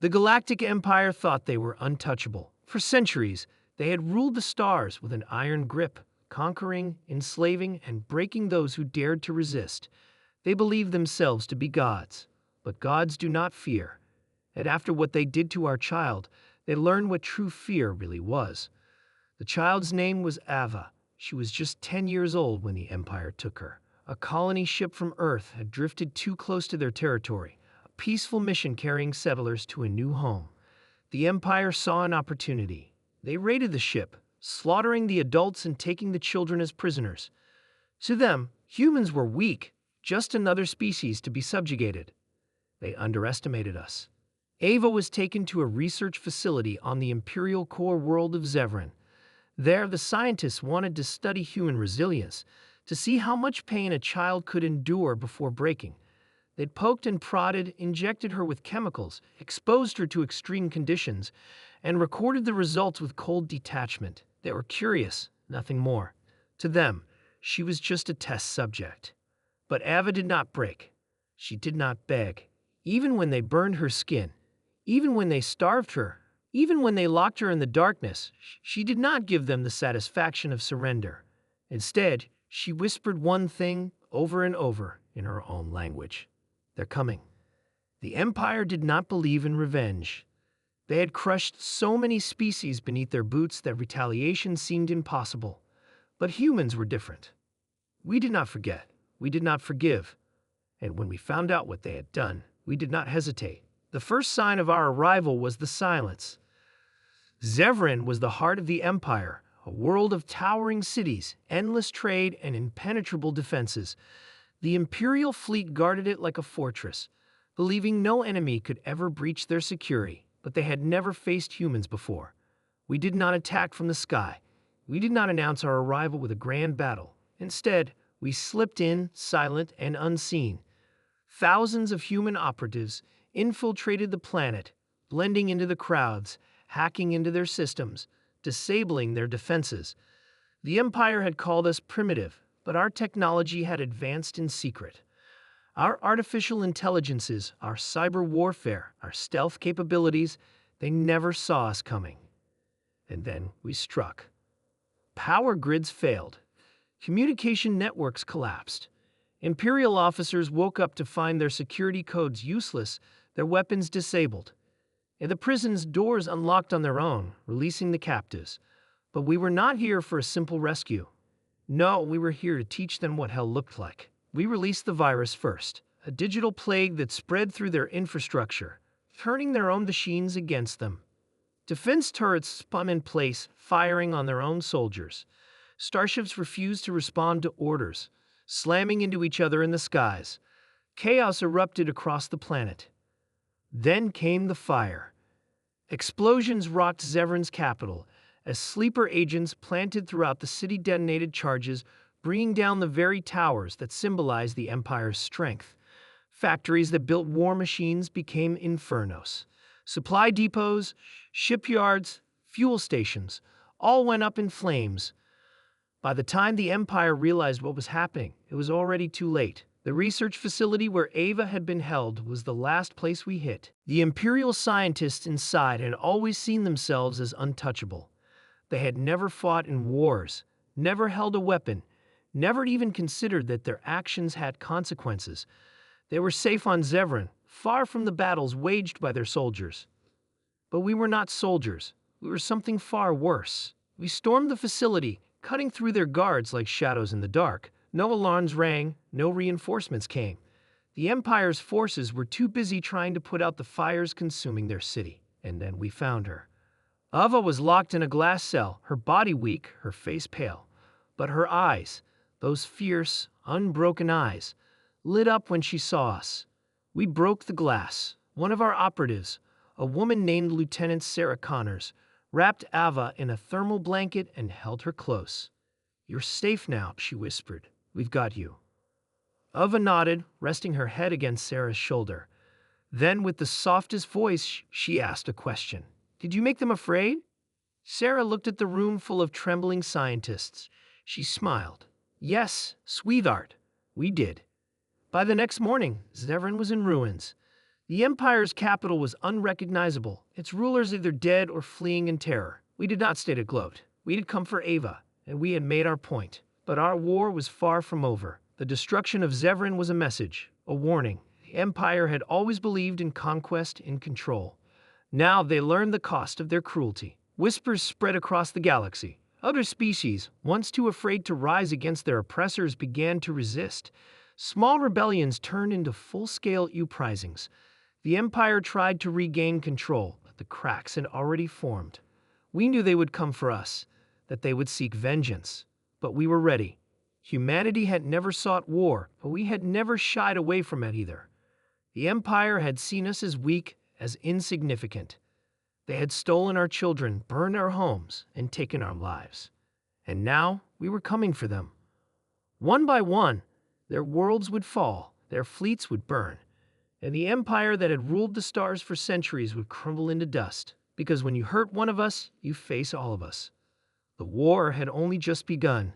The Galactic Empire thought they were untouchable. For centuries, they had ruled the stars with an iron grip, conquering, enslaving, and breaking those who dared to resist. They believed themselves to be gods, but gods do not fear. And after what they did to our child, they learned what true fear really was. The child's name was Ava. She was just 10 years old when the Empire took her. A colony ship from Earth had drifted too close to their territory, a peaceful mission carrying settlers to a new home. The Empire saw an opportunity. They raided the ship, slaughtering the adults and taking the children as prisoners. To them, humans were weak, just another species to be subjugated. They underestimated us. Ava was taken to a research facility on the Imperial core world of Zevran. There, the scientists wanted to study human resilience, to see how much pain a child could endure before breaking. They'd poked and prodded, injected her with chemicals, exposed her to extreme conditions, and recorded the results with cold detachment. They were curious, nothing more. To them, she was just a test subject. But Ava did not break. She did not beg. Even when they burned her skin, even when they starved her, even when they locked her in the darkness, she did not give them the satisfaction of surrender. Instead, she whispered one thing over and over in her own language. They're coming. The Empire did not believe in revenge. They had crushed so many species beneath their boots that retaliation seemed impossible. But humans were different. We did not forget. We did not forgive. And when we found out what they had done, we did not hesitate. The first sign of our arrival was the silence. Zevran was the heart of the Empire, a world of towering cities, endless trade, and impenetrable defenses. The Imperial fleet guarded it like a fortress, believing no enemy could ever breach their security, but they had never faced humans before. We did not attack from the sky. We did not announce our arrival with a grand battle. Instead, we slipped in, silent and unseen. Thousands of human operatives infiltrated the planet, blending into the crowds, hacking into their systems, disabling their defenses. The Empire had called us primitive, but our technology had advanced in secret. Our artificial intelligences, our cyber warfare, our stealth capabilities, they never saw us coming. And then we struck. Power grids failed. Communication networks collapsed. Imperial officers woke up to find their security codes useless, their weapons disabled. And the prison's doors unlocked on their own, releasing the captives. But we were not here for a simple rescue. No, we were here to teach them what hell looked like. We released the virus first, a digital plague that spread through their infrastructure, turning their own machines against them. Defense turrets spun in place, firing on their own soldiers. Starships refused to respond to orders, slamming into each other in the skies. Chaos erupted across the planet. Then came the fire. Explosions rocked Zevran's capital, as sleeper agents planted throughout the city detonated charges, bringing down the very towers that symbolized the Empire's strength. Factories that built war machines became infernos. Supply depots, shipyards, fuel stations, all went up in flames. By the time the Empire realized what was happening, it was already too late. The research facility where Ava had been held was the last place we hit. The Imperial scientists inside had always seen themselves as untouchable. They had never fought in wars, never held a weapon, never even considered that their actions had consequences. They were safe on Zevran, far from the battles waged by their soldiers. But we were not soldiers. We were something far worse. We stormed the facility, cutting through their guards like shadows in the dark. No alarms rang, no reinforcements came. The Empire's forces were too busy trying to put out the fires consuming their city. And then we found her. Ava was locked in a glass cell, her body weak, her face pale. But her eyes, those fierce, unbroken eyes, lit up when she saw us. We broke the glass. One of our operatives, a woman named Lieutenant Sarah Connors, wrapped Ava in a thermal blanket and held her close. "You're safe now," she whispered. "We've got you." Ava nodded, resting her head against Sarah's shoulder. Then, with the softest voice, she asked a question. "Did you make them afraid?" Sarah looked at the room full of trembling scientists. She smiled. "Yes, sweetheart, we did." By the next morning, Zevran was in ruins. The Empire's capital was unrecognizable, its rulers either dead or fleeing in terror. We did not stay to gloat. We had come for Ava, and we had made our point. But our war was far from over. The destruction of Zevran was a message, a warning. The Empire had always believed in conquest and control. Now they learned the cost of their cruelty. Whispers spread across the galaxy. Other species, once too afraid to rise against their oppressors, began to resist. Small rebellions turned into full-scale uprisings. The Empire tried to regain control, but the cracks had already formed. We knew they would come for us, that they would seek vengeance. But we were ready. Humanity had never sought war, but we had never shied away from it either. The Empire had seen us as weak, as insignificant. They had stolen our children, burned our homes, and taken our lives. And now we were coming for them. One by one, their worlds would fall, their fleets would burn, and the empire that had ruled the stars for centuries would crumble into dust. Because when you hurt one of us, you face all of us. The war had only just begun.